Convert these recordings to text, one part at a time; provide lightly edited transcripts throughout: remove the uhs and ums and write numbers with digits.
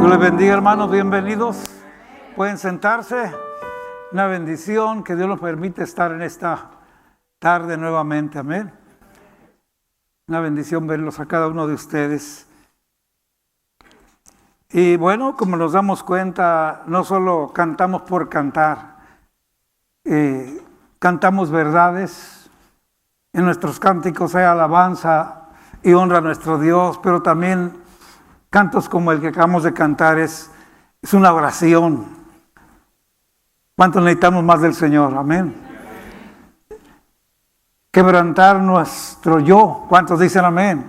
Dios les bendiga, hermanos, bienvenidos. Pueden sentarse. Una bendición que Dios nos permite estar en esta tarde nuevamente, amén. Una bendición verlos a cada uno de ustedes. Y bueno, como nos damos cuenta, no solo cantamos por cantar, cantamos verdades. En nuestros cánticos hay alabanza y honra a nuestro Dios, pero también cantos como el que acabamos de cantar es una oración. ¿Cuántos necesitamos más del Señor? Amén. Quebrantar nuestro yo. ¿Cuántos dicen amén?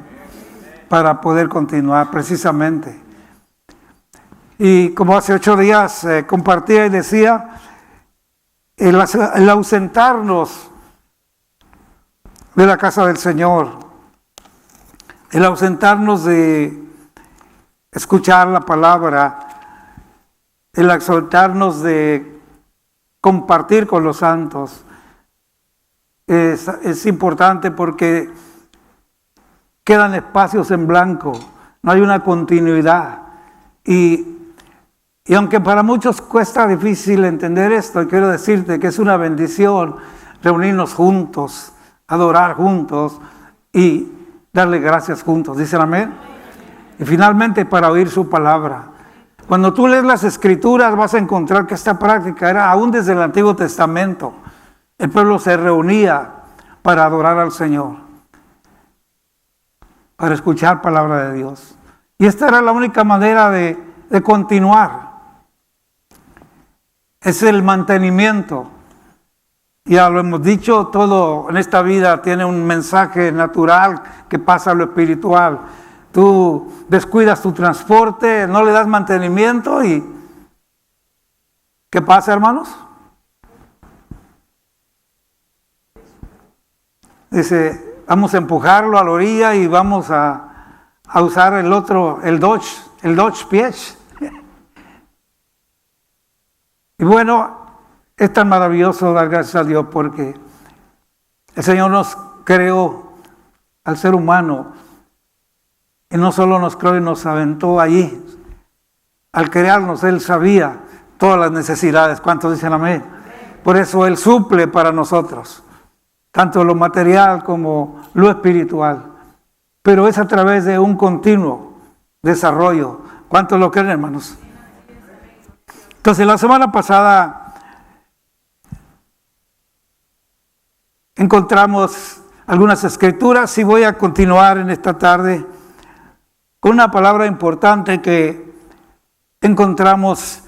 Para poder continuar precisamente. Y como hace 8 días compartía y decía, el ausentarnos de la casa del Señor, el ausentarnos de escuchar la palabra, el exhortarnos de compartir con los santos, es importante porque quedan espacios en blanco, no hay una continuidad. Y aunque para muchos cuesta difícil entender esto, quiero decirte que es una bendición reunirnos juntos, adorar juntos y darle gracias juntos. ¿Dicen amén? Y finalmente para oír su palabra. Cuando tú lees las Escrituras vas a encontrar que esta práctica era aún desde el Antiguo Testamento. El pueblo se reunía para adorar al Señor, para escuchar palabra de Dios. Y esta era la única manera de continuar. Es el mantenimiento. Ya lo hemos dicho, todo en esta vida tiene un mensaje natural que pasa a lo espiritual. Tú descuidas tu transporte, no le das mantenimiento y ¿qué pasa, hermanos? Dice, vamos a empujarlo a la orilla y vamos a usar el Dodge Piech. Y bueno, es tan maravilloso dar gracias a Dios porque el Señor nos creó al ser humano. Y no solo nos creó y nos aventó allí. Al crearnos, Él sabía todas las necesidades. ¿Cuántos dicen amén? Por eso Él suple para nosotros, tanto lo material como lo espiritual. Pero es a través de un continuo desarrollo. ¿Cuántos lo creen, hermanos? Entonces, la semana pasada encontramos algunas escrituras y voy a continuar en esta tarde con una palabra importante que encontramos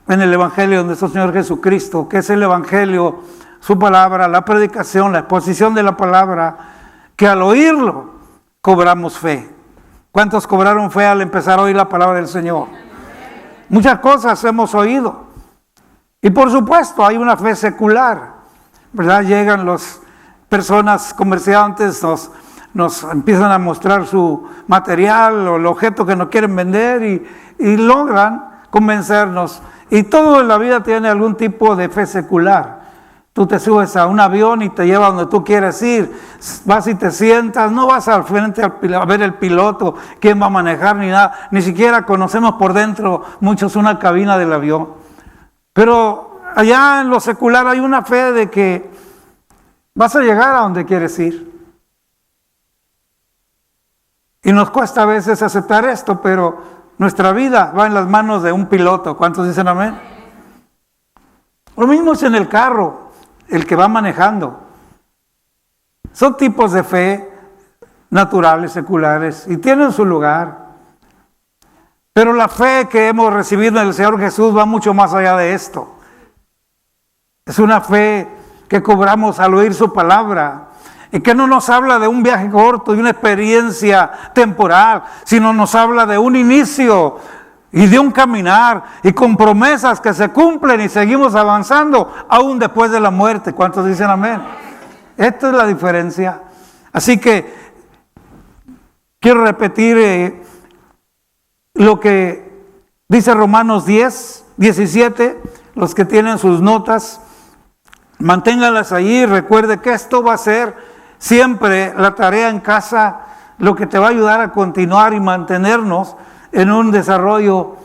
en el Evangelio de nuestro Señor Jesucristo, que es el Evangelio, su palabra, la predicación, la exposición de la palabra, que al oírlo cobramos fe. ¿Cuántos cobraron fe al empezar a oír la palabra del Señor? Muchas cosas hemos oído. Y por supuesto hay una fe secular, ¿verdad? Llegan las personas comerciantes, nos empiezan a mostrar su material o el objeto que nos quieren vender y logran convencernos. Y todo en la vida tiene algún tipo de fe secular. Tú te subes a un avión y te lleva donde tú quieres ir, vas y te sientas, no vas al frente a ver el piloto, quién va a manejar ni nada, ni siquiera conocemos por dentro muchos una cabina del avión. Pero allá en lo secular hay una fe de que vas a llegar a donde quieres ir. Y nos cuesta a veces aceptar esto, pero nuestra vida va en las manos de un piloto. ¿Cuántos dicen amén? Lo mismo es en el carro, el que va manejando. Son tipos de fe naturales, seculares, y tienen su lugar. Pero la fe que hemos recibido en el Señor Jesús va mucho más allá de esto. Es una fe que cobramos al oír su palabra. Y que no nos habla de un viaje corto y una experiencia temporal, sino nos habla de un inicio y de un caminar y con promesas que se cumplen y seguimos avanzando aún después de la muerte. ¿Cuántos dicen amén? Esta es la diferencia. Así que quiero repetir lo que dice Romanos 10, 17, los que tienen sus notas, manténganlas allí. Recuerde que esto va a ser siempre la tarea en casa, lo que te va a ayudar a continuar y mantenernos en un desarrollo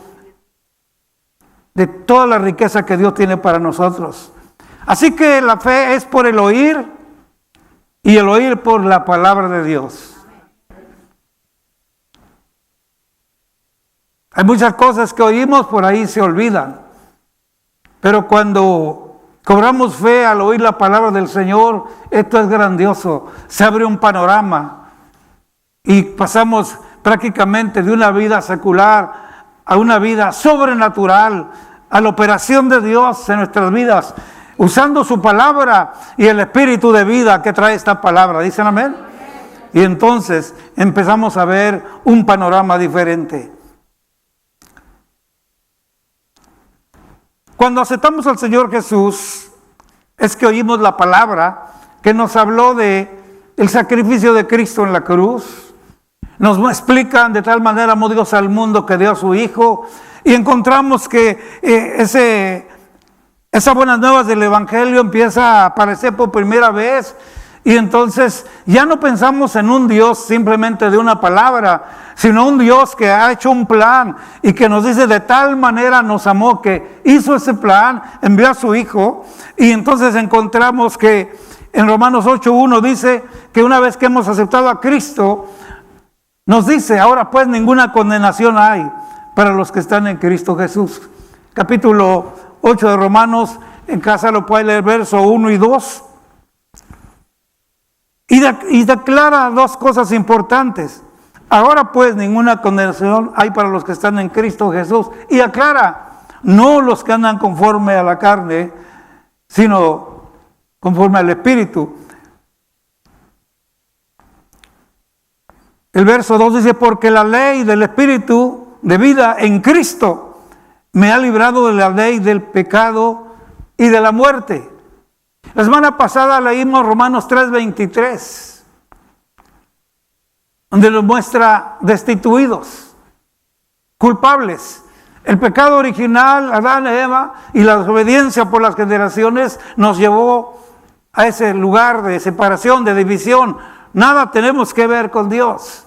de toda la riqueza que Dios tiene para nosotros. Así que la fe es por el oír y el oír por la palabra de Dios. Hay muchas cosas que oímos, por ahí se olvidan. Pero cuando cobramos fe al oír la palabra del Señor, esto es grandioso. Se abre un panorama y pasamos prácticamente de una vida secular a una vida sobrenatural, a la operación de Dios en nuestras vidas, usando su palabra y el espíritu de vida que trae esta palabra. ¿Dicen amén? Y entonces empezamos a ver un panorama diferente. Cuando aceptamos al Señor Jesús, es que oímos la palabra que nos habló de el sacrificio de Cristo en la cruz. Nos explican de tal manera amó Dios al mundo que dio a su Hijo, y encontramos que esas buenas nuevas del Evangelio empieza a aparecer por primera vez. Y entonces ya no pensamos en un Dios simplemente de una palabra, sino un Dios que ha hecho un plan y que nos dice de tal manera nos amó que hizo ese plan, envió a su Hijo. Y entonces encontramos que en Romanos 8:1 dice que una vez que hemos aceptado a Cristo, nos dice, ahora pues ninguna condenación hay para los que están en Cristo Jesús. Capítulo 8 de Romanos, en casa lo puede leer, verso 1 y 2. Y declara dos cosas importantes. Ahora pues ninguna condenación hay para los que están en Cristo Jesús. Y aclara, no los que andan conforme a la carne, sino conforme al Espíritu. El verso 2 dice, porque la ley del Espíritu de vida en Cristo me ha librado de la ley del pecado y de la muerte. La semana pasada leímos Romanos 3:23, donde nos muestra destituidos, culpables. El pecado original, Adán y Eva, y la desobediencia por las generaciones nos llevó a ese lugar de separación, de división. Nada tenemos que ver con Dios.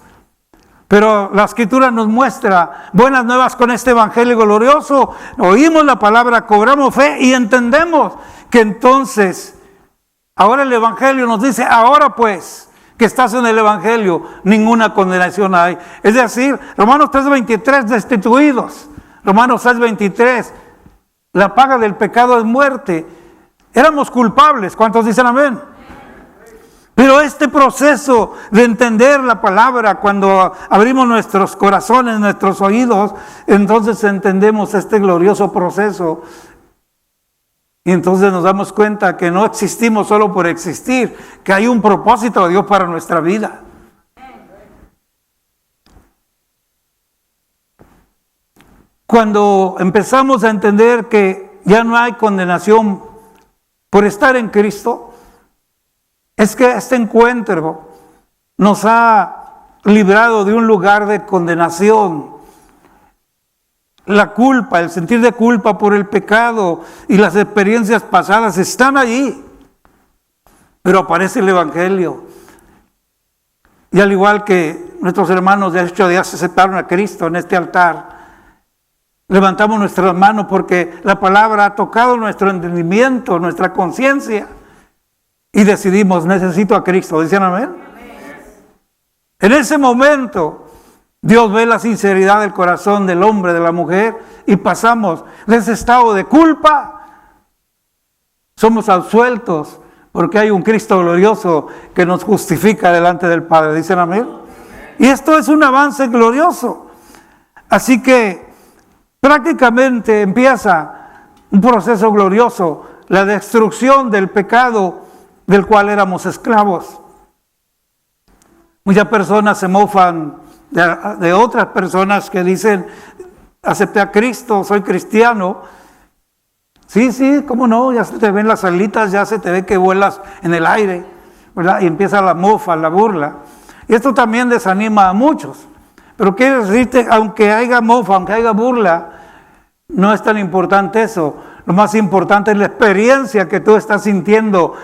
Pero la Escritura nos muestra buenas nuevas con este Evangelio glorioso. Oímos la palabra, cobramos fe y entendemos que entonces, ahora el Evangelio nos dice, ahora pues, que estás en el Evangelio, ninguna condenación hay. Es decir, Romanos 3:23, destituidos. Romanos 6:23, la paga del pecado es muerte. Éramos culpables, ¿cuántos dicen amén? Pero este proceso de entender la palabra, cuando abrimos nuestros corazones, nuestros oídos, entonces entendemos este glorioso proceso. Y entonces nos damos cuenta que no existimos solo por existir, que hay un propósito de Dios para nuestra vida. Cuando empezamos a entender que ya no hay condenación por estar en Cristo, es que este encuentro nos ha librado de un lugar de condenación. La culpa, el sentir de culpa por el pecado y las experiencias pasadas están allí. Pero aparece el Evangelio. Y al igual que nuestros hermanos de 8 días se aceptaron a Cristo en este altar, levantamos nuestras manos porque la palabra ha tocado nuestro entendimiento, nuestra conciencia. Y decidimos, necesito a Cristo. ¿Dicen amén? En ese momento, Dios ve la sinceridad del corazón del hombre, de la mujer, y pasamos de ese estado de culpa. Somos absueltos porque hay un Cristo glorioso que nos justifica delante del Padre. ¿Dicen amén? Y esto es un avance glorioso. Así que prácticamente empieza un proceso glorioso, la destrucción del pecado del cual éramos esclavos. Muchas personas se mofan de otras personas que dicen, acepté a Cristo, soy cristiano. Sí, cómo no, ya se te ven las alitas, ya se te ve que vuelas en el aire, ¿verdad? Y empieza la mofa, la burla. Y esto también desanima a muchos. Pero quiero decirte, aunque haya mofa, aunque haya burla, no es tan importante eso. Lo más importante es la experiencia que tú estás sintiendo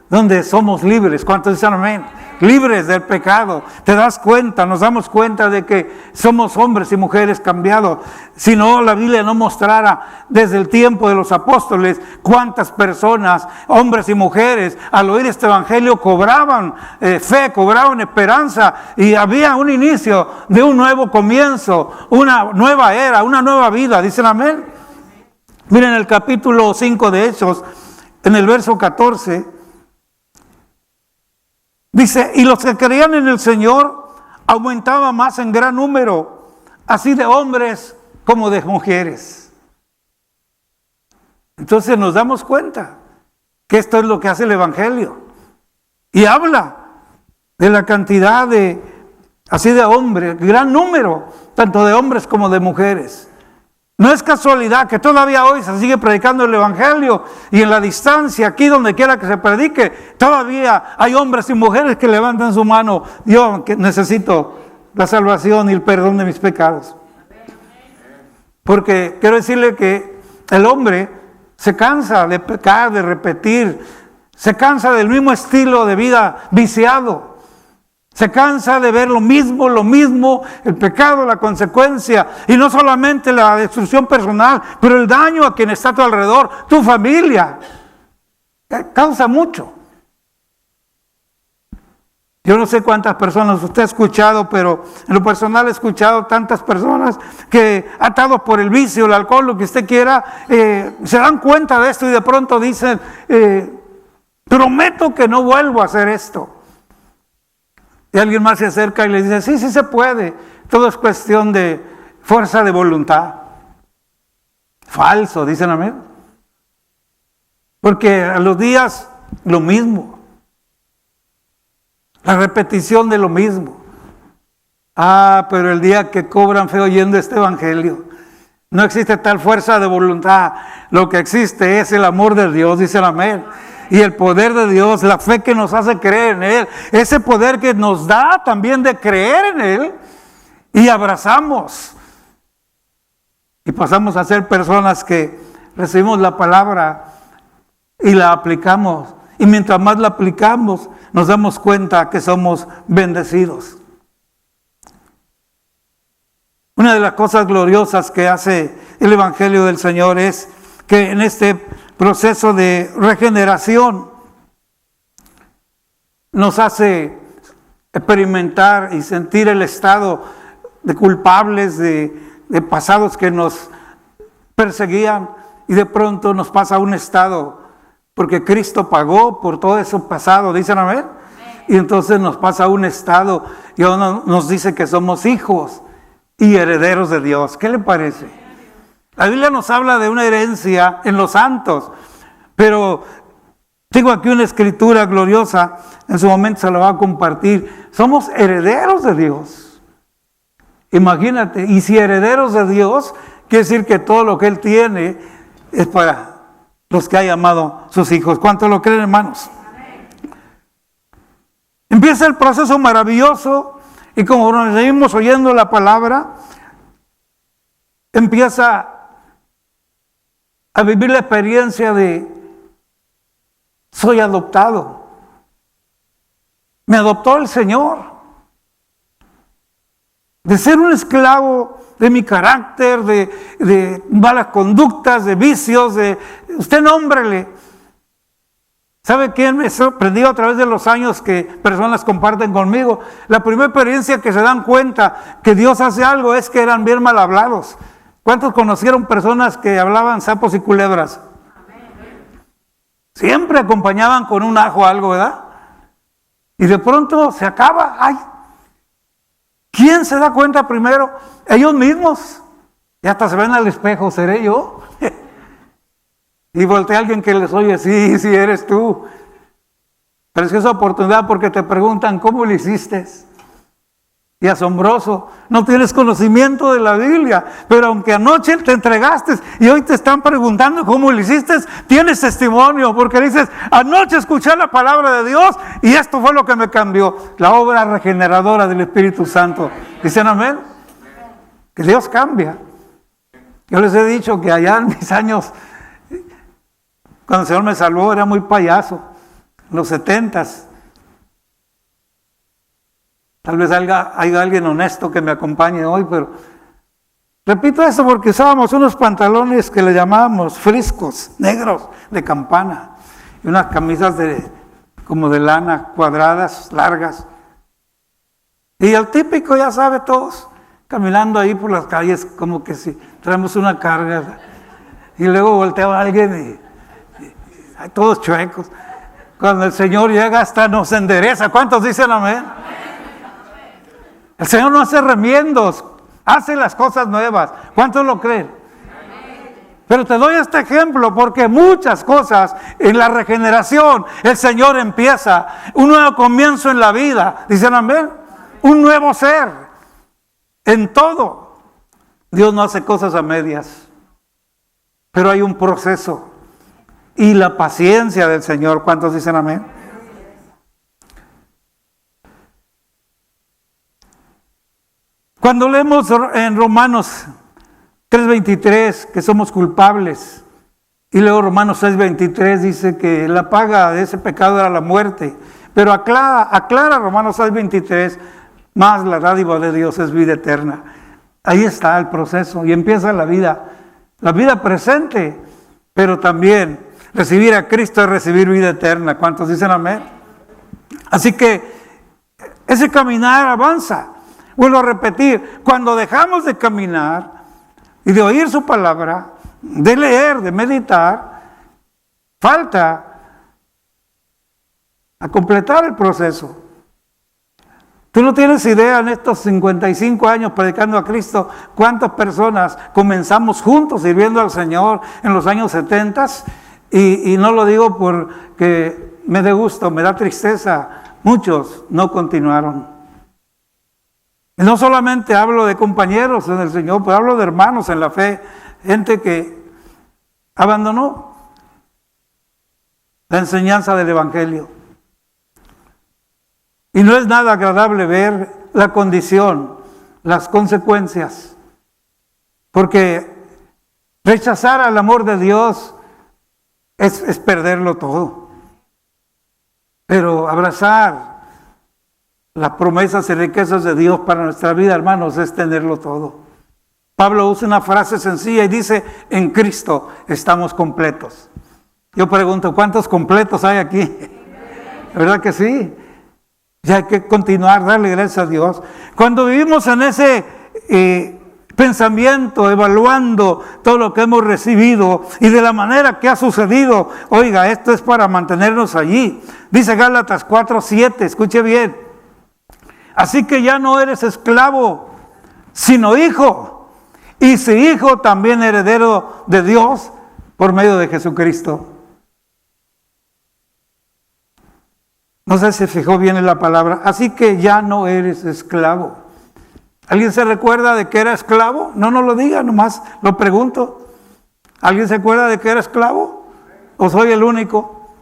donde somos libres. ¿Cuántos dicen amén? Libres del pecado. Te das cuenta, nos damos cuenta de que somos hombres y mujeres cambiados. Si no, la Biblia no mostrara desde el tiempo de los apóstoles cuántas personas, hombres y mujeres, al oír este evangelio cobraban fe, cobraban esperanza, y había un inicio de un nuevo comienzo, una nueva era, una nueva vida. ¿Dicen amén? Miren el capítulo 5 de Hechos, en el verso 14. Dice, y los que creían en el Señor aumentaban más en gran número, así de hombres como de mujeres. Entonces nos damos cuenta que esto es lo que hace el Evangelio. Y habla de la cantidad de, así de hombres, gran número, tanto de hombres como de mujeres. No es casualidad que todavía hoy se sigue predicando el Evangelio, y en la distancia, aquí donde quiera que se predique, todavía hay hombres y mujeres que levantan su mano. Yo que necesito la salvación y el perdón de mis pecados. Porque quiero decirle que el hombre se cansa de pecar, de repetir, se cansa del mismo estilo de vida viciado. Se cansa de ver lo mismo, el pecado, la consecuencia, y no solamente la destrucción personal, pero el daño a quien está a tu alrededor, tu familia. Causa mucho. Yo no sé cuántas personas usted ha escuchado, pero en lo personal he escuchado tantas personas que, atados por el vicio, el alcohol, lo que usted quiera, se dan cuenta de esto y de pronto dicen, prometo que no vuelvo a hacer esto. Y alguien más se acerca y le dice, sí se puede. Todo es cuestión de fuerza de voluntad. Falso, dicen amén. Porque a los días lo mismo. La repetición de lo mismo. Pero el día que cobran fe oyendo este evangelio, no existe tal fuerza de voluntad. Lo que existe es el amor de Dios, dicen amén. Y el poder de Dios, la fe que nos hace creer en Él, ese poder que nos da también de creer en Él, y abrazamos. Y pasamos a ser personas que recibimos la palabra y la aplicamos. Y mientras más la aplicamos, nos damos cuenta que somos bendecidos. Una de las cosas gloriosas que hace el Evangelio del Señor es que en este proceso de regeneración nos hace experimentar y sentir el estado de culpables, de pasados que nos perseguían, y de pronto nos pasa a un estado, porque Cristo pagó por todo ese pasado, dicen amén. Y entonces nos pasa a un estado y ahora nos dice que somos hijos y herederos de Dios. ¿Qué le parece? La Biblia nos habla de una herencia en los santos, pero tengo aquí una escritura gloriosa, en su momento se la va a compartir. Somos herederos de Dios. Imagínate, y si herederos de Dios, quiere decir que todo lo que Él tiene es para los que ha llamado sus hijos. ¿Cuántos lo creen, hermanos? Empieza el proceso maravilloso, y como nos seguimos oyendo la palabra, empieza a vivir la experiencia de soy adoptado. Me adoptó el Señor. De ser un esclavo de mi carácter, de malas conductas, de vicios, usted nómbrele. ¿Sabe quién me sorprendió a través de los años que personas comparten conmigo? La primera experiencia que se dan cuenta que Dios hace algo es que eran bien mal hablados. ¿Cuántos conocieron personas que hablaban sapos y culebras? Siempre acompañaban con un ajo o algo, ¿verdad? Y de pronto se acaba. ¡Ay! ¿Quién se da cuenta primero? Ellos mismos. Y hasta se ven al espejo, ¿seré yo? Y voltea a alguien que les oye, sí, sí eres tú. Preciosa oportunidad porque te preguntan, ¿cómo lo hiciste? Y asombroso, no tienes conocimiento de la Biblia, pero aunque anoche te entregaste y hoy te están preguntando cómo lo hiciste, tienes testimonio, porque dices, anoche escuché la palabra de Dios y esto fue lo que me cambió, la obra regeneradora del Espíritu Santo. ¿Dicen amén? Que Dios cambia. Yo les he dicho que allá en mis años, cuando el Señor me salvó, era muy payaso. en los 70s. Tal vez haya alguien honesto que me acompañe hoy, pero repito eso porque usábamos unos pantalones que le llamábamos friscos, negros, de campana, y unas camisas como de lana, cuadradas, largas. Y el típico, ya sabe, todos caminando ahí por las calles como que si traemos una carga. Y luego volteaba alguien y todos chuecos. Cuando el Señor llega hasta nos endereza. ¿Cuántos dicen amén? El Señor no hace remiendos, hace las cosas nuevas. ¿Cuántos lo creen? Pero te doy este ejemplo porque muchas cosas en la regeneración el Señor empieza un nuevo comienzo en la vida. ¿Dicen amén? Un nuevo ser en todo. Dios no hace cosas a medias, pero hay un proceso y la paciencia del Señor. ¿Cuántos dicen amén? Cuando leemos en Romanos 3:23 que somos culpables, y luego Romanos 6:23 dice que la paga de ese pecado era la muerte, pero aclara Romanos 6:23, más la dádiva de Dios es vida eterna. Ahí está el proceso y empieza la vida presente, pero también recibir a Cristo es recibir vida eterna. ¿Cuántos dicen amén? Así que ese caminar avanza. Vuelvo a repetir, cuando dejamos de caminar y de oír su palabra, de leer, de meditar, falta a completar el proceso. Tú no tienes idea en estos 55 años predicando a Cristo, cuántas personas comenzamos juntos sirviendo al Señor en los años 70 y no lo digo porque me dé gusto, me da tristeza, muchos no continuaron. Y no solamente hablo de compañeros en el Señor, pero hablo de hermanos en la fe, gente que abandonó la enseñanza del Evangelio. Y no es nada agradable ver la condición, las consecuencias, porque rechazar al amor de Dios es perderlo todo. Pero abrazar las promesas y riquezas de Dios para nuestra vida, hermanos, es tenerlo todo. Pablo usa una frase sencilla y dice, en Cristo estamos completos. Yo pregunto, ¿cuántos completos hay aquí? ¿Verdad que sí? Ya hay que continuar, darle gracias a Dios. Cuando vivimos en ese pensamiento, evaluando todo lo que hemos recibido y de la manera que ha sucedido, oiga, esto es para mantenernos allí. Dice Gálatas 4:7, escuche bien. Así que ya no eres esclavo, sino hijo. Y si hijo, también heredero de Dios por medio de Jesucristo. No sé si fijó bien en la palabra. Así que ya no eres esclavo. ¿Alguien se recuerda de que era esclavo? No nos lo diga, nomás lo pregunto. ¿Alguien se acuerda de que era esclavo? ¿O soy el único?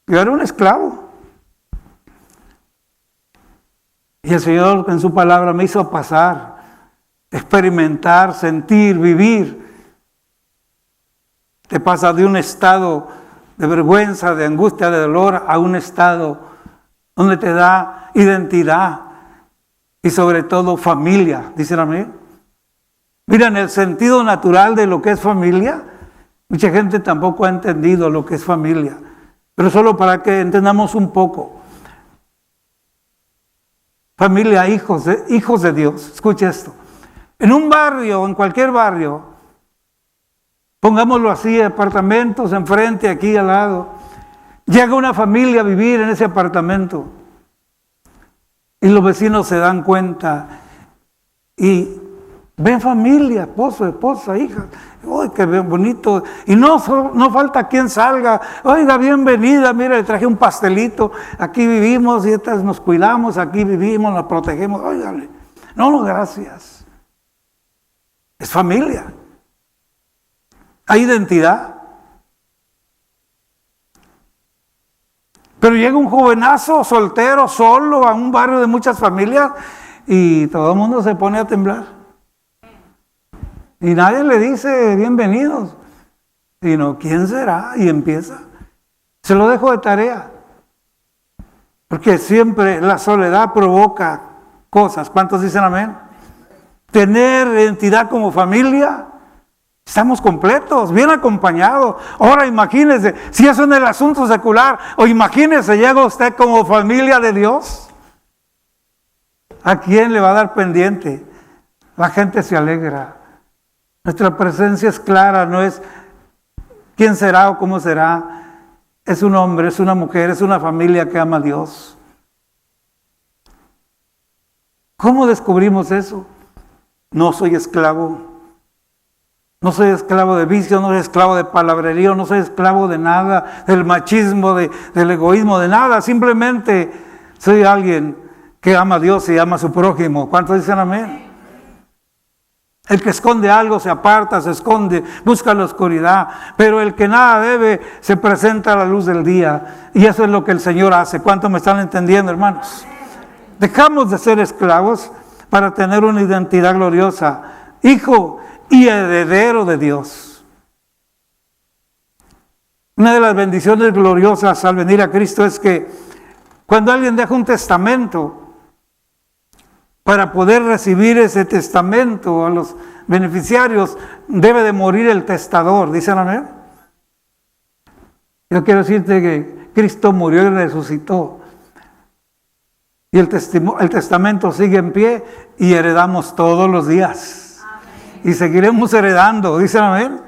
Yo era un esclavo. Y el Señor en su palabra me hizo pasar, experimentar, sentir, vivir. Te pasa de un estado de vergüenza, de angustia, de dolor, a un estado donde te da identidad y sobre todo familia. ¿Dicen amén? Miren, el sentido natural de lo que es familia, mucha gente tampoco ha entendido lo que es familia, pero solo para que entendamos un poco. Familia, hijos de Dios. Escuche esto. En un barrio, en cualquier barrio, pongámoslo así, apartamentos enfrente, aquí al lado, llega una familia a vivir en ese apartamento y los vecinos se dan cuenta y ven familia, esposo, esposa, hija. ¡Uy, qué bonito! Y no falta quien salga. Oiga, bienvenida, mira, le traje un pastelito. Aquí vivimos y estas nos cuidamos, aquí vivimos, nos protegemos. Óigale, no, gracias. Es familia. Hay identidad. Pero llega un jovenazo soltero, solo, a un barrio de muchas familias y todo el mundo se pone a temblar. Y nadie le dice bienvenidos, sino ¿quién será? Y empieza. Se lo dejo de tarea. Porque siempre la soledad provoca cosas. ¿Cuántos dicen amén? Tener identidad como familia, estamos completos, bien acompañados. Ahora imagínense, si eso en el asunto secular, o imagínense, llega usted como familia de Dios. ¿A quién le va a dar pendiente? La gente se alegra. Nuestra presencia es clara, no es quién será o cómo será. Es un hombre, es una mujer, es una familia que ama a Dios. ¿Cómo descubrimos eso? No soy esclavo. No soy esclavo de vicio, no soy esclavo de palabrerío, no soy esclavo de nada, del machismo, del egoísmo, de nada. Simplemente soy alguien que ama a Dios y ama a su prójimo. ¿Cuántos dicen amén? El que esconde algo se aparta, se esconde, busca la oscuridad, pero el que nada debe se presenta a la luz del día. Y eso es lo que el Señor hace. ¿Cuántos me están entendiendo, hermanos? Dejamos de ser esclavos para tener una identidad gloriosa, hijo y heredero de Dios. Una de las bendiciones gloriosas al venir a Cristo es que cuando alguien deja un testamento, para poder recibir ese testamento a los beneficiarios, debe de morir el testador. ¿Dicen amén? Yo quiero decirte que Cristo murió y resucitó. Y el testamento sigue en pie y heredamos todos los días. Amén. Y seguiremos heredando. ¿Dicen amén?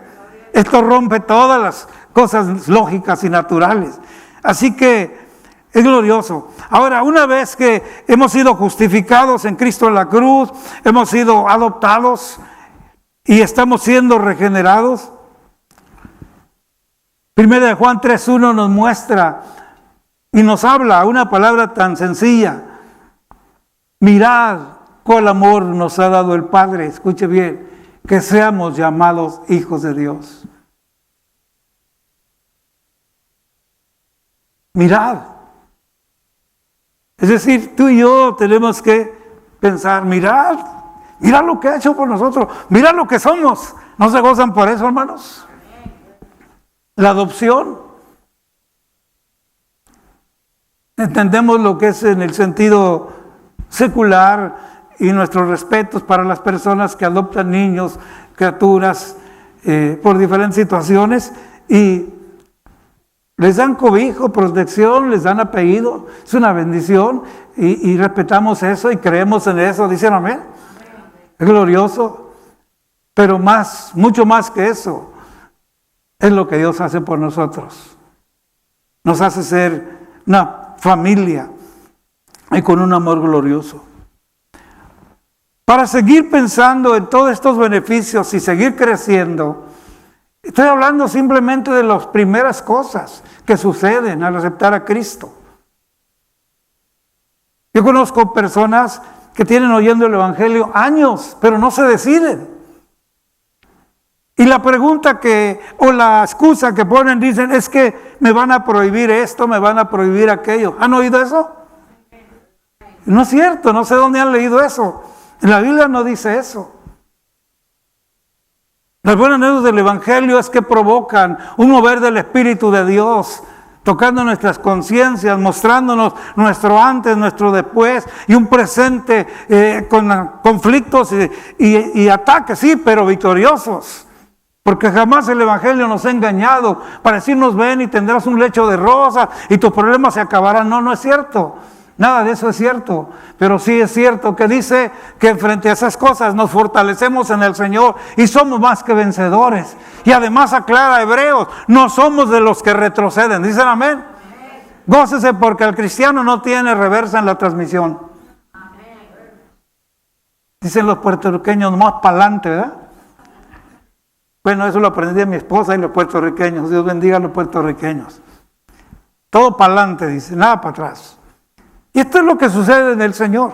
Esto rompe todas las cosas lógicas y naturales. Así que es glorioso. Ahora, una vez que hemos sido justificados en Cristo en la cruz, hemos sido adoptados y estamos siendo regenerados, 1 Juan 3:1 nos muestra y nos habla una palabra tan sencilla. Mirad cuál amor nos ha dado el Padre, escuche bien, que seamos llamados hijos de Dios. Mirad. Es decir, tú y yo tenemos que pensar, mirad lo que ha hecho por nosotros, mirad lo que somos. ¿No se gozan por eso, hermanos? La adopción. Entendemos lo que es en el sentido secular y nuestros respetos para las personas que adoptan niños, criaturas, por diferentes situaciones y les dan cobijo, protección, les dan apellido. Es una bendición y respetamos eso y creemos en eso. ¿Dicen amén? Es glorioso. Pero mucho más que eso, es lo que Dios hace por nosotros. Nos hace ser una familia y con un amor glorioso. Para seguir pensando en todos estos beneficios y seguir creciendo, estoy hablando simplemente de las primeras cosas que suceden al aceptar a Cristo. Yo conozco personas que tienen oyendo el Evangelio años, pero no se deciden. Y la pregunta o la excusa que ponen, dicen, es que me van a prohibir esto, me van a prohibir aquello. ¿Han oído eso? No es cierto, no sé dónde han leído eso. En la Biblia no dice eso. Las buenas nuevas del Evangelio es que provocan un mover del Espíritu de Dios, tocando nuestras conciencias, mostrándonos nuestro antes, nuestro después, y un presente con conflictos y ataques, sí, pero victoriosos. Porque jamás el Evangelio nos ha engañado para decirnos, ven y tendrás un lecho de rosa y tus problemas se acabarán. No, no es cierto. Nada de eso es cierto, pero sí es cierto que dice que frente a esas cosas nos fortalecemos en el Señor y somos más que vencedores. Y además aclara Hebreos, no somos de los que retroceden. ¿Dicen amén? Gócese porque el cristiano no tiene reversa en la transmisión. Dicen los puertorriqueños, más para adelante, ¿verdad? Bueno, eso lo aprendí de mi esposa y los puertorriqueños. Dios bendiga a los puertorriqueños. Todo para adelante, dice, nada para atrás. Y esto es lo que sucede en el Señor.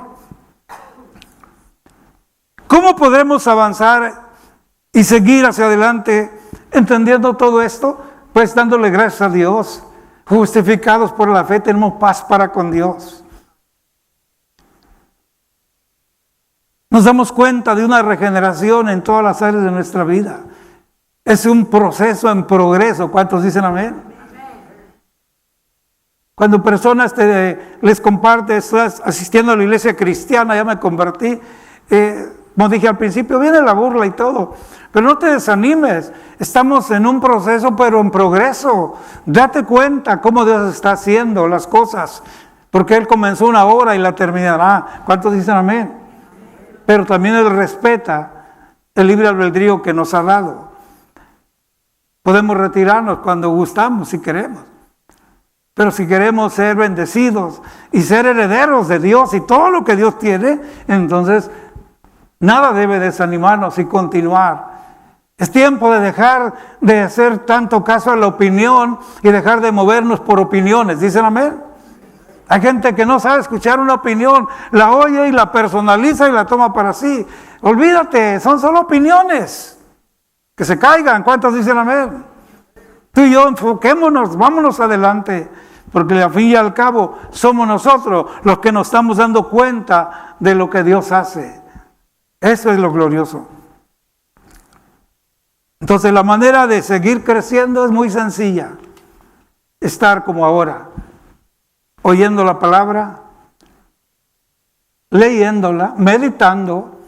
¿Cómo podremos avanzar y seguir hacia adelante entendiendo todo esto? Pues dándole gracias a Dios. Justificados por la fe tenemos paz para con Dios. Nos damos cuenta de una regeneración en todas las áreas de nuestra vida. Es un proceso en progreso. ¿Cuántos dicen amén? Cuando personas les compartes, estás asistiendo a la iglesia cristiana, ya me convertí, como dije al principio, viene la burla y todo, pero no te desanimes, estamos en un proceso pero en progreso. Date cuenta cómo Dios está haciendo las cosas, porque Él comenzó una obra y la terminará. ¿Cuántos dicen amén? Pero también Él respeta el libre albedrío que nos ha dado. Podemos retirarnos cuando gustamos, si queremos. Pero si queremos ser bendecidos y ser herederos de Dios y todo lo que Dios tiene, entonces nada debe desanimarnos y continuar. Es tiempo de dejar de hacer tanto caso a la opinión y dejar de movernos por opiniones. ¿Dicen amén? Hay gente que no sabe escuchar una opinión, la oye y la personaliza y la toma para sí. Olvídate, son solo opiniones. Que se caigan. ¿Cuántos dicen amén? Tú y yo enfoquémonos, vámonos adelante, porque al fin y al cabo somos nosotros los que nos estamos dando cuenta de lo que Dios hace. Eso es lo glorioso. Entonces la manera de seguir creciendo es muy sencilla. Estar como ahora, oyendo la palabra, leyéndola, meditando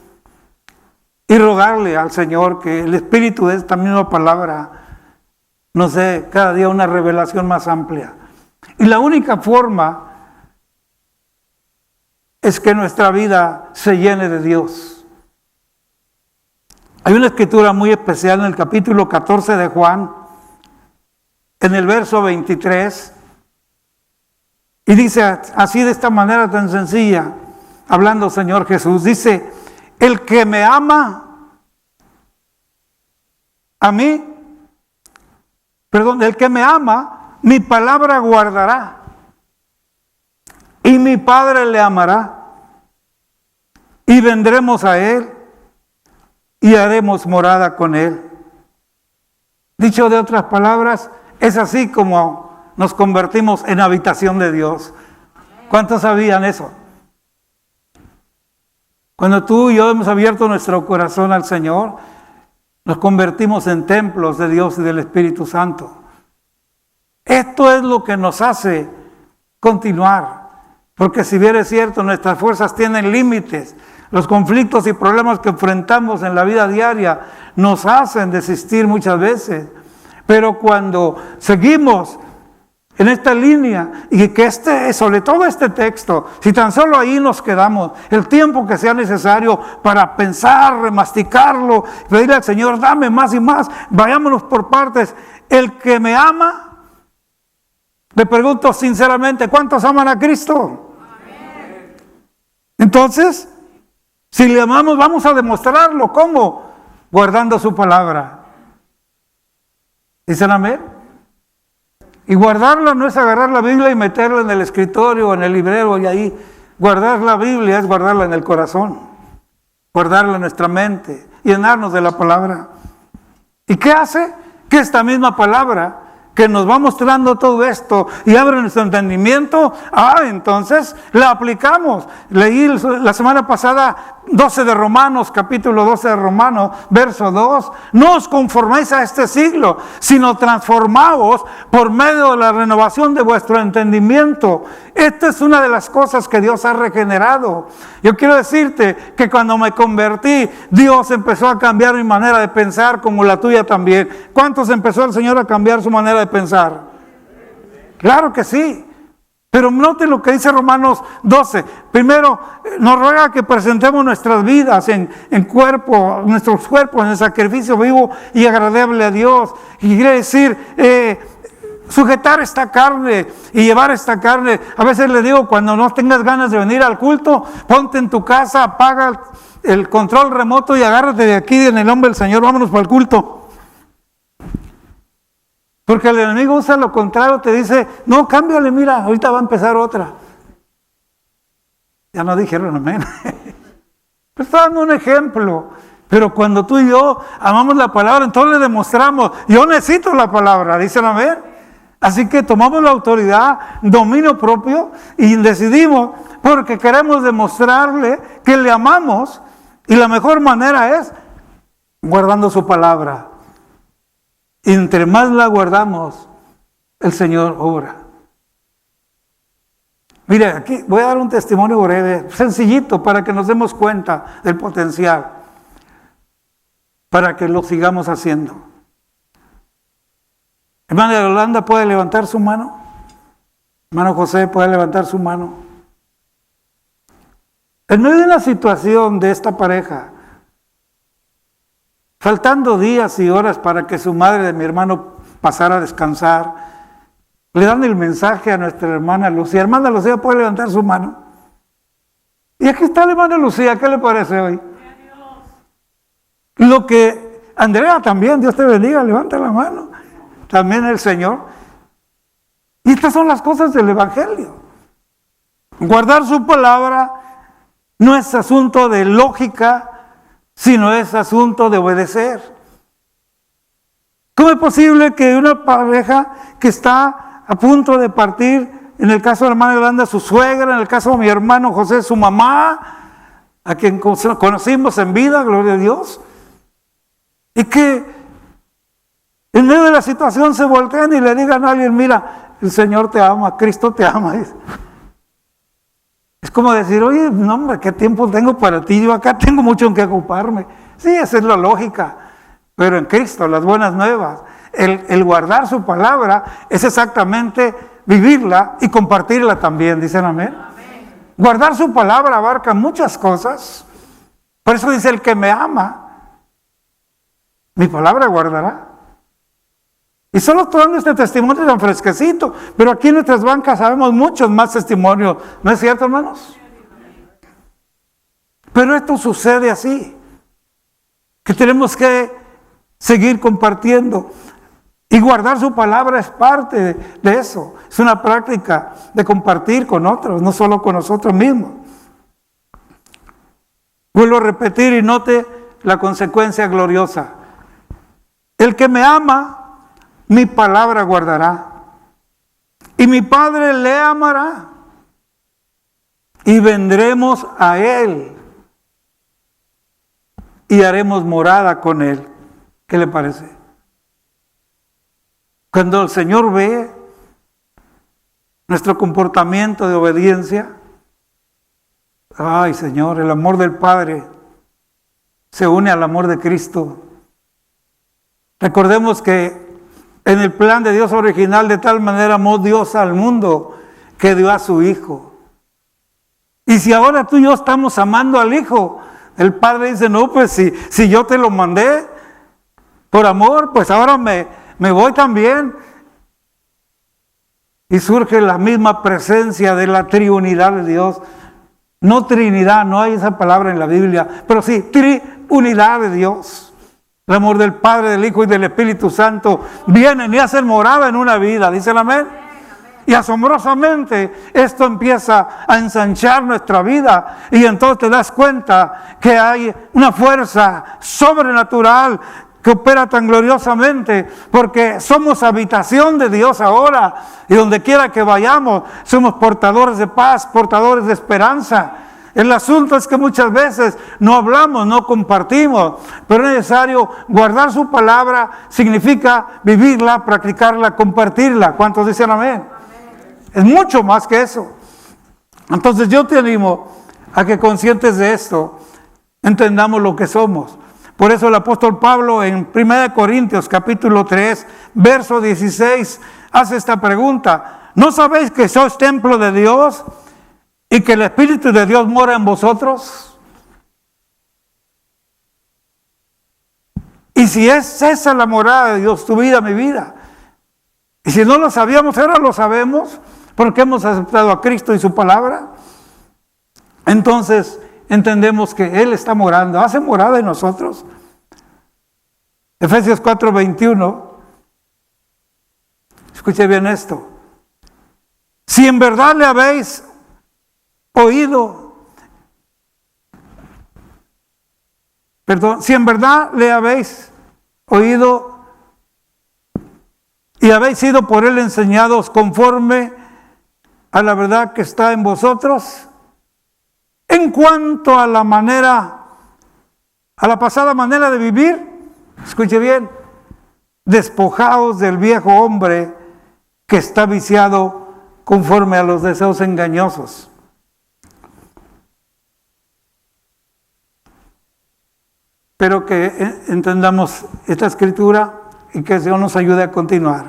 y rogarle al Señor que el Espíritu de esta misma palabra nos dé cada día una revelación más amplia. Y la única forma es que nuestra vida se llene de Dios. Hay una escritura muy especial en el capítulo 14 de Juan, en el verso 23, y dice así, de esta manera tan sencilla, hablando Señor Jesús, dice: el que me ama a mí, el que me ama, mi palabra guardará, y mi Padre le amará, y vendremos a él, y haremos morada con él. Dicho de otras palabras, es así como nos convertimos en habitación de Dios. ¿Cuántos sabían eso? Cuando tú y yo hemos abierto nuestro corazón al Señor, nos convertimos en templos de Dios y del Espíritu Santo. Esto es lo que nos hace continuar, porque si bien es cierto, nuestras fuerzas tienen límites. Los conflictos y problemas que enfrentamos en la vida diaria nos hacen desistir muchas veces. Pero cuando seguimos en esta línea, y que sobre todo este texto, si tan solo ahí nos quedamos, el tiempo que sea necesario para pensar, remasticarlo, pedirle al Señor, dame más y más, vayámonos por partes. El que me ama, le pregunto sinceramente, ¿cuántos aman a Cristo? Amén. Entonces, si le amamos, vamos a demostrarlo. ¿Cómo? Guardando su palabra. ¿Dicen amén? Y guardarla no es agarrar la Biblia y meterla en el escritorio o en el librero y ahí. Guardar la Biblia es guardarla en el corazón, guardarla en nuestra mente, llenarnos de la palabra. ¿Y qué hace? Que esta misma palabra que nos va mostrando todo esto y abre nuestro entendimiento, entonces la aplicamos. Leí la semana pasada 12 de Romanos, capítulo 12 de Romanos, verso 2. No os conforméis a este siglo, sino transformaos por medio de la renovación de vuestro entendimiento. Esta es una de las cosas que Dios ha regenerado. Yo quiero decirte que cuando me convertí, Dios empezó a cambiar mi manera de pensar, como la tuya también. ¿Cuántos empezó el Señor a cambiar su manera de pensar? Claro que sí. Pero note lo que dice Romanos 12. Primero, nos ruega que presentemos nuestras vidas nuestros cuerpos en sacrificio vivo y agradable a Dios. Y quiere decir, sujetar esta carne y llevar esta carne. A veces le digo, cuando no tengas ganas de venir al culto, ponte en tu casa, apaga el control remoto y agárrate de aquí en el nombre del Señor, vámonos para el culto. Porque el enemigo usa lo contrario, te dice, no, cámbiale, mira, ahorita va a empezar otra. Ya no dijeron amén. Pero está dando un ejemplo. Pero cuando tú y yo amamos la palabra, entonces le demostramos, yo necesito la palabra, dicen amén. Así que tomamos la autoridad, dominio propio, y decidimos, porque queremos demostrarle que le amamos, y la mejor manera es guardando su palabra. Y entre más la guardamos, el Señor obra. Mire, aquí voy a dar un testimonio breve, sencillito, para que nos demos cuenta del potencial, para que lo sigamos haciendo. Hermana Yolanda, ¿puede levantar su mano? Hermano José, ¿puede levantar su mano? En medio de una situación de esta pareja, faltando días y horas para que su madre de mi hermano pasara a descansar, le dan el mensaje a nuestra hermana Lucía. Hermana Lucía, ¿puede levantar su mano? Y aquí está la hermana Lucía, ¿qué le parece hoy? Lo que Andrea también, Dios te bendiga, levanta la mano. También el Señor. Y estas son las cosas del Evangelio. Guardar su palabra no es asunto de lógica, sino es asunto de obedecer. ¿Cómo es posible que una pareja que está a punto de partir, en el caso de la hermana Yolanda, su suegra, en el caso de mi hermano José, su mamá, a quien conocimos en vida, gloria a Dios, y que en medio de la situación se volteen y le digan a alguien, mira, el Señor te ama, Cristo te ama? Es como decir, oye, no hombre, ¿qué tiempo tengo para ti? Yo acá tengo mucho en qué ocuparme. Sí, esa es la lógica, pero en Cristo, las buenas nuevas, el guardar su palabra es exactamente vivirla y compartirla también, dicen amén. Guardar su palabra abarca muchas cosas. Por eso dice, el que me ama, mi palabra guardará. Y solo estoy dando este testimonio tan fresquecito, pero aquí en nuestras bancas sabemos muchos más testimonios, ¿no es cierto, hermanos? Pero esto sucede así, que tenemos que seguir compartiendo. Y guardar su palabra es parte de eso. Es una práctica de compartir con otros, no solo con nosotros mismos. Vuelvo a repetir y note la consecuencia gloriosa. El que me ama, mi palabra guardará. Y mi Padre le amará. Y vendremos a Él. Y haremos morada con Él. ¿Qué le parece? Cuando el Señor ve nuestro comportamiento de obediencia, ay Señor, el amor del Padre se une al amor de Cristo. Recordemos que en el plan de Dios original, de tal manera amó Dios al mundo que dio a su Hijo. Y si ahora tú y yo estamos amando al Hijo, el Padre dice, no, pues si yo te lo mandé por amor, pues ahora me voy también. Y surge la misma presencia de la triunidad de Dios. No Trinidad, no hay esa palabra en la Biblia, pero sí, triunidad de Dios. El amor del Padre, del Hijo y del Espíritu Santo vienen y hacen morada en una vida, dicen amén. Y asombrosamente esto empieza a ensanchar nuestra vida y entonces te das cuenta que hay una fuerza sobrenatural que opera tan gloriosamente, porque somos habitación de Dios ahora, y donde quiera que vayamos, somos portadores de paz, portadores de esperanza. El asunto es que muchas veces no hablamos, no compartimos, pero es necesario guardar su palabra, significa vivirla, practicarla, compartirla. ¿Cuántos dicen amén? Es mucho más que eso. Entonces yo te animo a que conscientes de esto, entendamos lo que somos. Por eso el apóstol Pablo en 1 Corintios capítulo 3, verso 16, hace esta pregunta. ¿No sabéis que sois templo de Dios y que el Espíritu de Dios mora en vosotros? Y si es esa la morada de Dios, tu vida, mi vida. Y si no lo sabíamos, ahora lo sabemos, porque hemos aceptado a Cristo y su palabra. Entonces entendemos que Él está morando, hace morada en nosotros. Efesios 4:21. Escuche bien esto. Si en verdad le habéis oído, si en verdad le habéis oído y habéis sido por Él enseñados conforme a la verdad que está en vosotros, en cuanto a la pasada manera de vivir, escuche bien, despojaos del viejo hombre que está viciado conforme a los deseos engañosos. Espero que entendamos esta escritura y que el Señor nos ayude a continuar.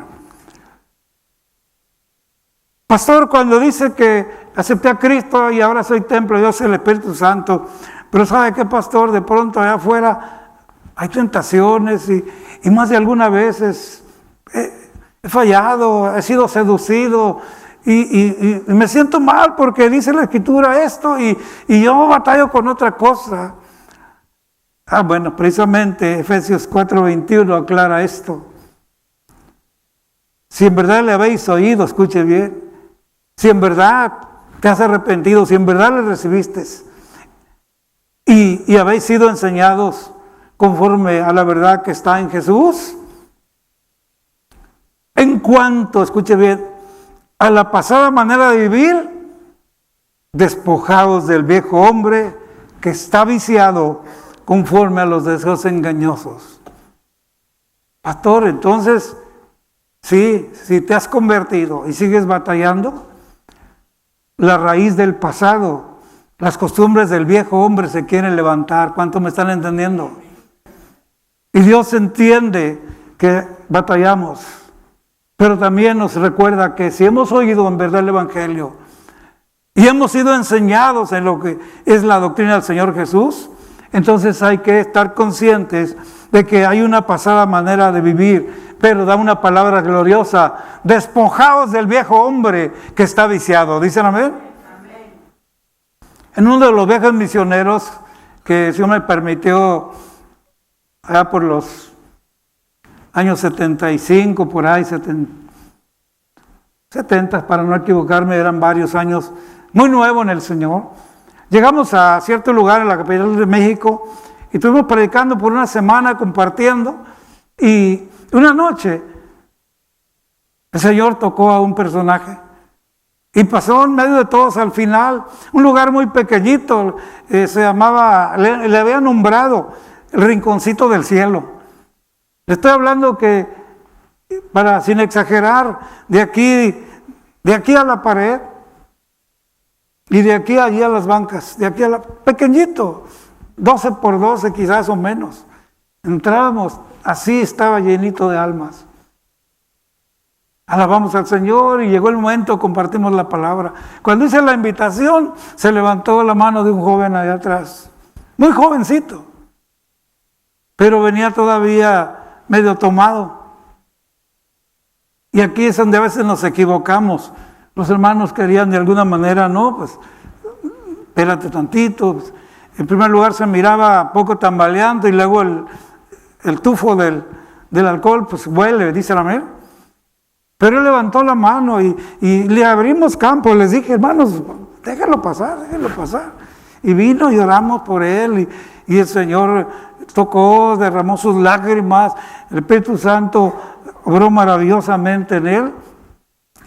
Pastor, cuando dice que acepté a Cristo y ahora soy templo de Dios, el Espíritu Santo, pero ¿sabe qué, pastor? De pronto allá afuera hay tentaciones y más de algunas veces he fallado, he sido seducido y me siento mal porque dice la Escritura esto y yo batallo con otra cosa. Bueno, precisamente Efesios 4:21 aclara esto. Si en verdad le habéis oído, escuche bien, si en verdad te has arrepentido, si en verdad le recibiste y habéis sido enseñados conforme a la verdad que está en Jesús, en cuanto, escuche bien, a la pasada manera de vivir, despojados del viejo hombre que está viciado conforme a los deseos engañosos. Pastor, entonces, sí, si te has convertido y sigues batallando, la raíz del pasado, las costumbres del viejo hombre se quieren levantar. ¿Cuánto me están entendiendo? Y Dios entiende que batallamos, pero también nos recuerda que si hemos oído en verdad el Evangelio y hemos sido enseñados en lo que es la doctrina del Señor Jesús, entonces hay que estar conscientes de que hay una pasada manera de vivir, pero da una palabra gloriosa: despojaos del viejo hombre que está viciado. ¿Dicen amén? Amén. En uno de los viajes misioneros que el Señor me permitió allá por los años 75, por ahí, 70, para no equivocarme, eran varios años, muy nuevo en el Señor. Llegamos a cierto lugar en la capital de México y estuvimos predicando por una semana, compartiendo, y una noche el Señor tocó a un personaje y pasó en medio de todos al final, un lugar muy pequeñito, se llamaba, le había nombrado el Rinconcito del Cielo. Le estoy hablando que, sin exagerar, de aquí a la pared, y de aquí allí a las bancas, de aquí a pequeñito, 12 por 12 quizás o menos. Entrábamos, así estaba llenito de almas. Alabamos al Señor y llegó el momento, compartimos la palabra. Cuando hice la invitación, se levantó la mano de un joven allá atrás, muy jovencito, pero venía todavía medio tomado. Y aquí es donde a veces nos equivocamos. Los hermanos querían de alguna manera, no, pues, espérate tantito. En primer lugar se miraba poco tambaleante y luego el tufo del alcohol, pues huele, dice el amén. Pero él levantó la mano y le abrimos campo. Les dije, hermanos, déjenlo pasar. Y vino y oramos por él y el Señor tocó, derramó sus lágrimas. El Espíritu Santo obró maravillosamente en él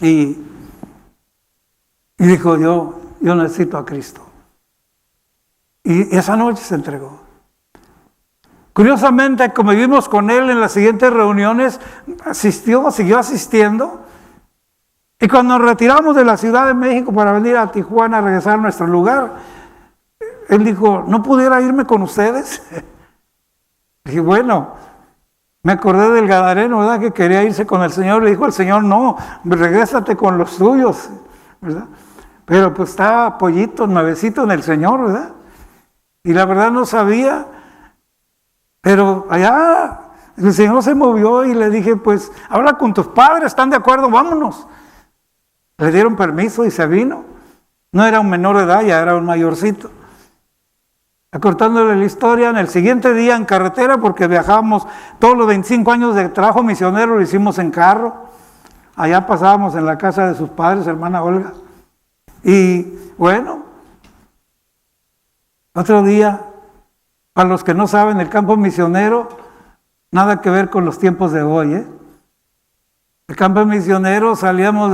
y dijo, yo necesito a Cristo. Y esa noche se entregó. Curiosamente, como vivimos con él en las siguientes reuniones, siguió asistiendo. Y cuando nos retiramos de la Ciudad de México para venir a Tijuana a regresar a nuestro lugar, él dijo, ¿no pudiera irme con ustedes? Dije, bueno, me acordé del Gadareno, ¿verdad? Que quería irse con el Señor. Le dijo al Señor, no, regrésate con los tuyos, ¿verdad? Pero pues estaba pollito, nuevecito en el Señor, ¿verdad? Y la verdad no sabía, pero allá el Señor se movió y le dije, pues habla con tus padres, ¿están de acuerdo? Vámonos. Le dieron permiso y se vino. No era un menor de edad, ya era un mayorcito. Acortándole la historia, en el siguiente día en carretera, porque viajábamos todos los 25 años de trabajo misionero, lo hicimos en carro. Allá pasábamos en la casa de sus padres, hermana Olga. Y bueno, otro día, para los que no saben, el campo misionero, nada que ver con los tiempos de hoy, El campo misionero salíamos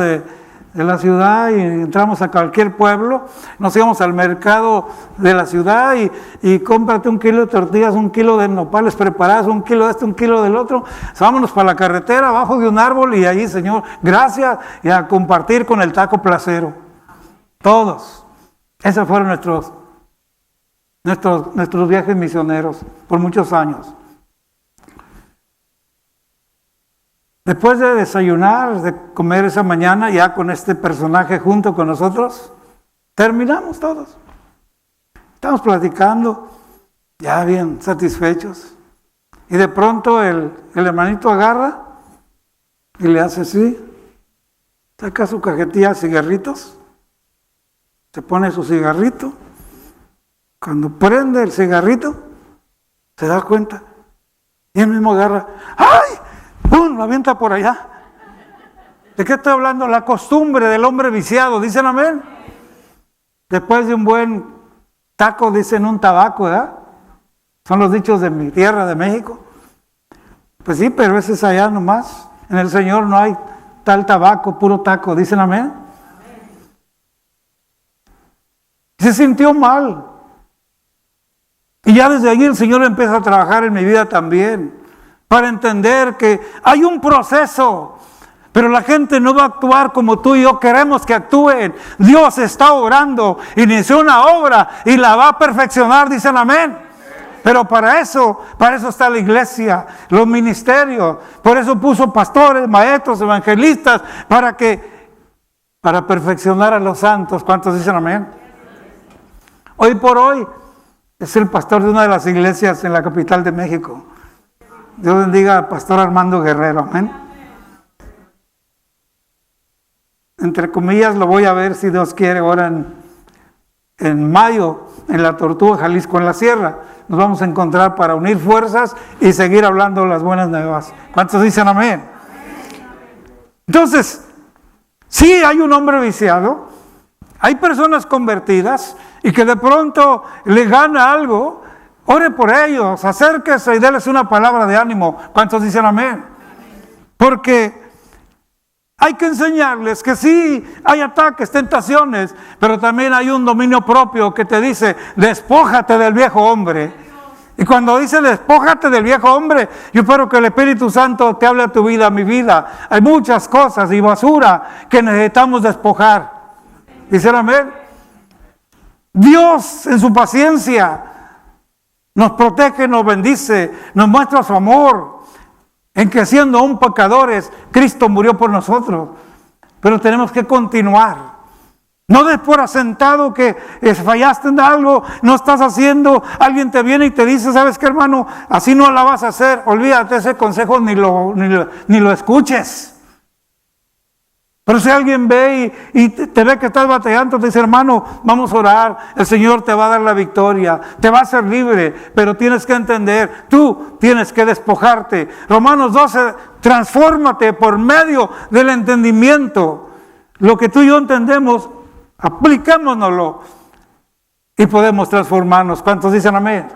de la ciudad y entramos a cualquier pueblo, nos íbamos al mercado de la ciudad y cómprate 1 kilo de tortillas, 1 kilo de nopales preparadas, 1 kilo de esto, 1 kilo del otro. Vámonos para la carretera, abajo de un árbol y allí, Señor, gracias, y a compartir con el taco placero. Todos. Esos fueron nuestros viajes misioneros por muchos años. Después de desayunar, de comer esa mañana, ya con este personaje junto con nosotros, terminamos todos. Estamos platicando, ya bien satisfechos. Y de pronto el hermanito agarra y le hace así, saca su cajetilla de cigarritos, se pone su cigarrito. Cuando prende el cigarrito, se da cuenta. Y él mismo agarra, ¡ay! ¡Pum! Lo avienta por allá. ¿De qué estoy hablando? La costumbre del hombre viciado. ¿Dicen amén? Después de un buen taco, dicen un tabaco, ¿verdad? Son los dichos de mi tierra, de México. Pues sí, pero ese es allá nomás. En el Señor no hay tal tabaco, puro taco. ¿Dicen amén? Se sintió mal. Y ya desde allí el Señor empieza a trabajar en mi vida también. Para entender que hay un proceso, pero la gente no va a actuar como tú y yo queremos que actúen. Dios está obrando, inició una obra y la va a perfeccionar, dicen amén. Pero para eso está la iglesia, los ministerios, por eso puso pastores, maestros, evangelistas, para perfeccionar a los santos. ¿Cuántos dicen amén? Hoy por hoy es el pastor de una de las iglesias en la capital de México. Dios bendiga al pastor Armando Guerrero, amén. Entre comillas lo voy a ver si Dios quiere ahora en mayo en la Tortuga, Jalisco, en la sierra. Nos vamos a encontrar para unir fuerzas y seguir hablando las buenas nuevas. ¿Cuántos dicen amén? Entonces, sí hay un hombre viciado, hay personas convertidas y que de pronto le gana algo. Ore por ellos, acérquese y déles una palabra de ánimo. ¿Cuántos dicen amén? Porque hay que enseñarles que sí, hay ataques, tentaciones, pero también hay un dominio propio que te dice, despójate del viejo hombre. Y cuando dice despójate del viejo hombre, yo espero que el Espíritu Santo te hable a tu vida, a mi vida. Hay muchas cosas y basura que necesitamos despojar. ¿Dicen amén? Dios en su paciencia nos protege, nos bendice, nos muestra su amor, en que siendo aún pecadores, Cristo murió por nosotros. Pero tenemos que continuar. No des por asentado que fallaste en algo, no estás haciendo, alguien te viene y te dice, ¿sabes qué, hermano? Así no la vas a hacer. Olvídate ese consejo, ni lo escuches. Pero si alguien ve y te ve que estás batallando, te dice, hermano, vamos a orar, el Señor te va a dar la victoria, te va a hacer libre, pero tienes que entender, tú tienes que despojarte. Romanos 12, transfórmate por medio del entendimiento. Lo que tú y yo entendemos, apliquémonoslo y podemos transformarnos. ¿Cuántos dicen amén?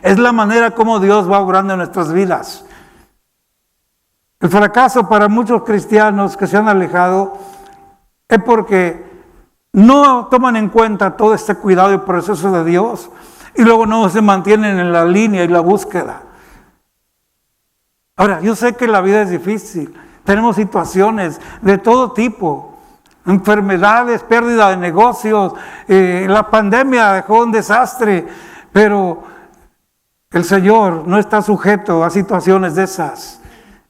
Es la manera como Dios va obrando en nuestras vidas. El fracaso para muchos cristianos que se han alejado es porque no toman en cuenta todo este cuidado y proceso de Dios y luego no se mantienen en la línea y la búsqueda. Ahora, yo sé que la vida es difícil, tenemos situaciones de todo tipo, enfermedades, pérdida de negocios, la pandemia dejó un desastre, pero el Señor no está sujeto a situaciones de esas.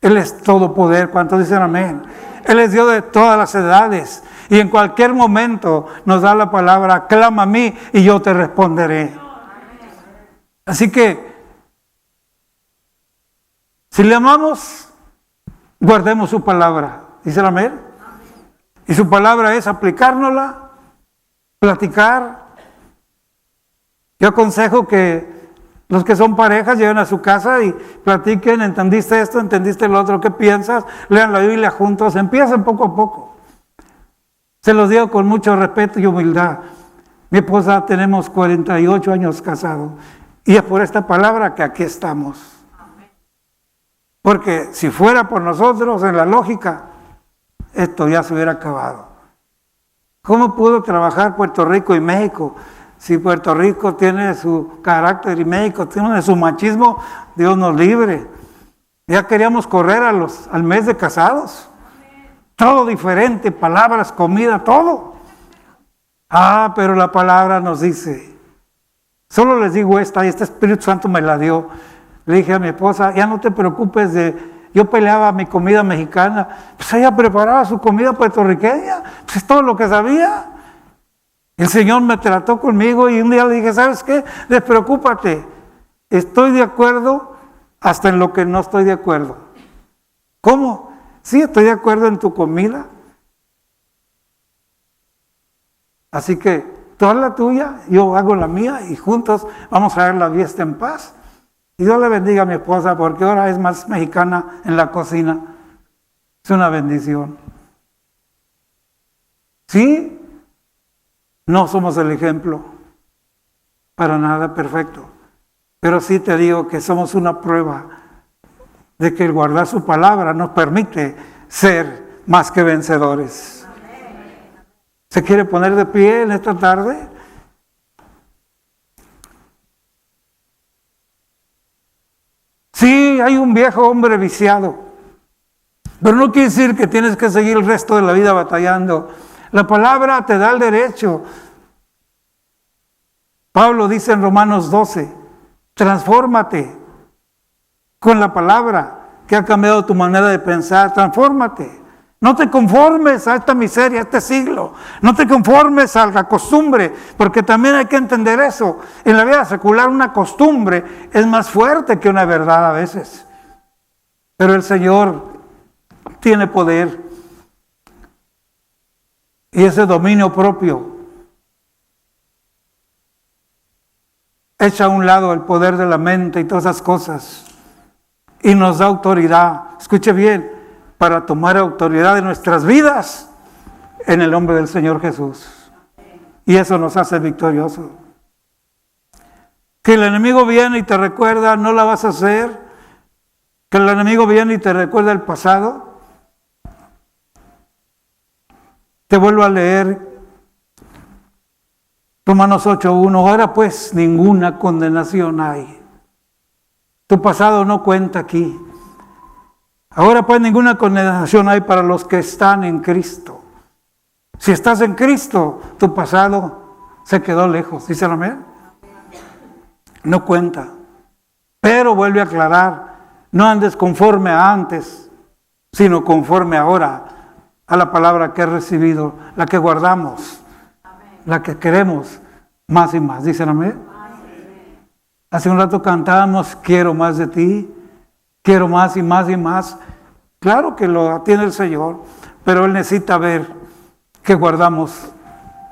Él es todo poder. ¿Cuántos dicen amén? Él es Dios de todas las edades. Y en cualquier momento nos da la palabra, clama a mí y yo te responderé. Así que, si le amamos, guardemos su palabra. ¿Dicen amén? Y su palabra es aplicárnosla, platicar. Yo aconsejo que los que son parejas lleguen a su casa y platiquen, ¿entendiste esto? ¿Entendiste lo otro? ¿Qué piensas? Lean la Biblia juntos, empiecen poco a poco. Se los digo con mucho respeto y humildad. Mi esposa tenemos 48 años casados y es por esta palabra que aquí estamos. Porque si fuera por nosotros, en la lógica, esto ya se hubiera acabado. ¿Cómo pudo trabajar Puerto Rico y México? Si Puerto Rico tiene su carácter y México tiene su machismo, Dios nos libre. Ya queríamos correr al mes de casados. Todo diferente, palabras, comida, todo. Pero la palabra nos dice, solo les digo esta, y este Espíritu Santo me la dio. Le dije a mi esposa, ya no te preocupes yo peleaba mi comida mexicana, pues ella preparaba su comida puertorriqueña, pues es todo lo que sabía. El Señor me trató conmigo y un día le dije, ¿sabes qué? Despreocúpate, estoy de acuerdo hasta en lo que no estoy de acuerdo. ¿Cómo? Sí, estoy de acuerdo en tu comida. Así que tú haz la tuya, yo hago la mía y juntos vamos a ver la fiesta en paz. Y Dios le bendiga a mi esposa porque ahora es más mexicana en la cocina. Es una bendición. Sí, no somos el ejemplo, para nada perfecto. Pero sí te digo que somos una prueba de que el guardar su palabra nos permite ser más que vencedores. ¿Se quiere poner de pie en esta tarde? Sí, hay un viejo hombre viciado, pero no quiere decir que tienes que seguir el resto de la vida batallando. La palabra te da el derecho. Pablo dice en Romanos 12, transfórmate con la palabra que ha cambiado tu manera de pensar, transfórmate. No te conformes a esta miseria, a este siglo. No te conformes a la costumbre, porque también hay que entender eso. En la vida secular una costumbre es más fuerte que una verdad a veces. Pero el Señor tiene poder. Y ese dominio propio echa a un lado el poder de la mente y todas esas cosas. Y nos da autoridad. Escuche bien. Para tomar autoridad de nuestras vidas en el nombre del Señor Jesús. Y eso nos hace victoriosos. Que el enemigo viene y te recuerda, no la vas a hacer. Que el enemigo viene y te recuerda el pasado. Te vuelvo a leer Romanos 8:1. Ahora pues ninguna condenación hay. Tu pasado no cuenta aquí. Ahora pues ninguna condenación hay para los que están en Cristo. Si estás en Cristo, tu pasado se quedó lejos. ¿Dicen amén? No cuenta. Pero vuelve a aclarar, no andes conforme a antes, sino conforme ahora a la palabra que he recibido, la que guardamos, la que queremos más y más. ¿Dicen amén? Hace un rato cantábamos, quiero más de ti. Quiero más y más y más. Claro que lo tiene el Señor, pero Él necesita ver que guardamos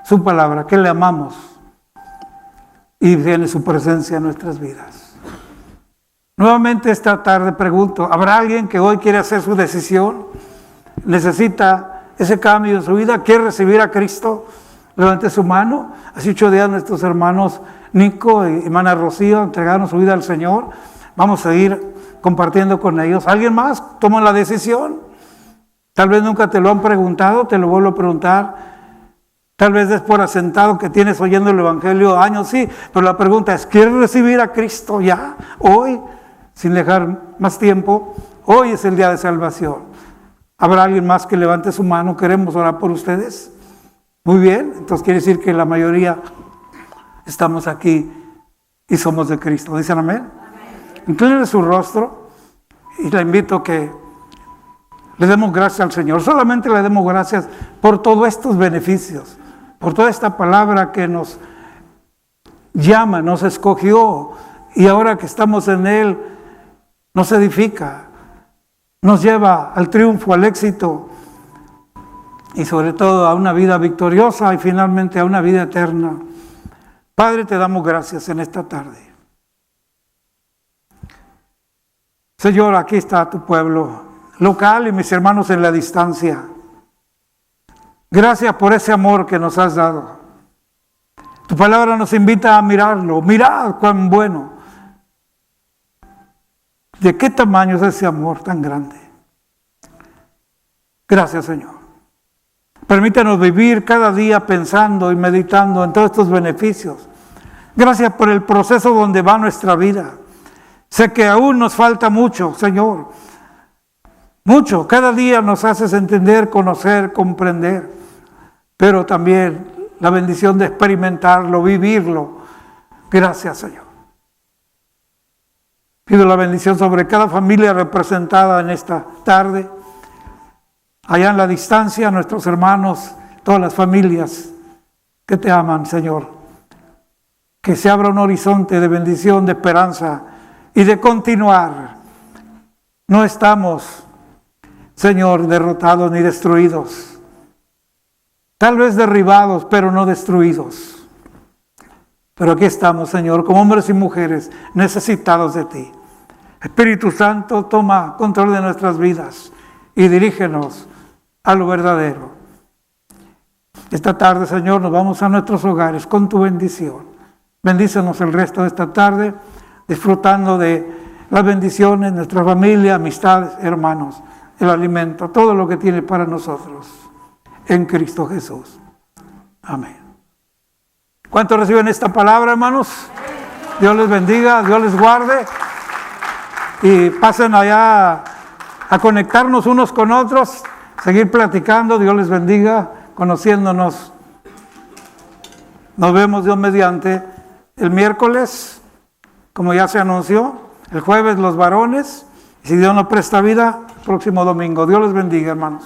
su palabra, que le amamos y viene su presencia en nuestras vidas. Nuevamente esta tarde pregunto, ¿habrá alguien que hoy quiere hacer su decisión? ¿Necesita ese cambio en su vida? ¿Quiere recibir a Cristo? Levante su mano. Hace 8 días nuestros hermanos Nico y hermana Rocío entregaron su vida al Señor. Vamos a ir compartiendo con ellos. ¿Alguien más toma la decisión? Tal vez nunca te lo han preguntado, te lo vuelvo a preguntar. Tal vez es por asentado que tienes oyendo el Evangelio años, sí, pero la pregunta es, ¿quieres recibir a Cristo ya, hoy, sin dejar más tiempo? Hoy es el día de salvación. ¿Habrá alguien más que levante su mano? Queremos orar por ustedes. Muy bien, entonces quiere decir que la mayoría estamos aquí y somos de Cristo. ¿Dicen amén? Incline su rostro y le invito a que le demos gracias al Señor. Solamente le demos gracias por todos estos beneficios, por toda esta palabra que nos llama, nos escogió y ahora que estamos en Él, nos edifica, nos lleva al triunfo, al éxito y sobre todo a una vida victoriosa y finalmente a una vida eterna. Padre, te damos gracias en esta tarde. Señor, aquí está tu pueblo local y mis hermanos en la distancia. Gracias por ese amor que nos has dado. Tu palabra nos invita a mirarlo. Mirad cuán bueno. ¿De qué tamaño es ese amor tan grande? Gracias, Señor. Permítenos vivir cada día pensando y meditando en todos estos beneficios. Gracias por el proceso donde va nuestra vida. Sé que aún nos falta mucho, Señor. Mucho. Cada día nos haces entender, conocer, comprender. Pero también la bendición de experimentarlo, vivirlo. Gracias, Señor. Pido la bendición sobre cada familia representada en esta tarde. Allá en la distancia, nuestros hermanos, todas las familias que te aman, Señor. Que se abra un horizonte de bendición, de esperanza y de continuar. No estamos, Señor, derrotados ni destruidos. Tal vez derribados, pero no destruidos. Pero aquí estamos, Señor, como hombres y mujeres necesitados de ti. Espíritu Santo, toma control de nuestras vidas y dirígenos a lo verdadero. Esta tarde, Señor, nos vamos a nuestros hogares con tu bendición. Bendícenos el resto de esta tarde, disfrutando de las bendiciones, nuestra familia, amistades, hermanos, el alimento, todo lo que tiene para nosotros en Cristo Jesús. Amén. ¿Cuántos reciben esta palabra, hermanos? Dios les bendiga, Dios les guarde. Y pasen allá a conectarnos unos con otros, seguir platicando. Dios les bendiga, conociéndonos. Nos vemos, Dios mediante, el miércoles, como ya se anunció, el jueves los varones, y si Dios nos presta vida, el próximo domingo. Dios les bendiga, hermanos.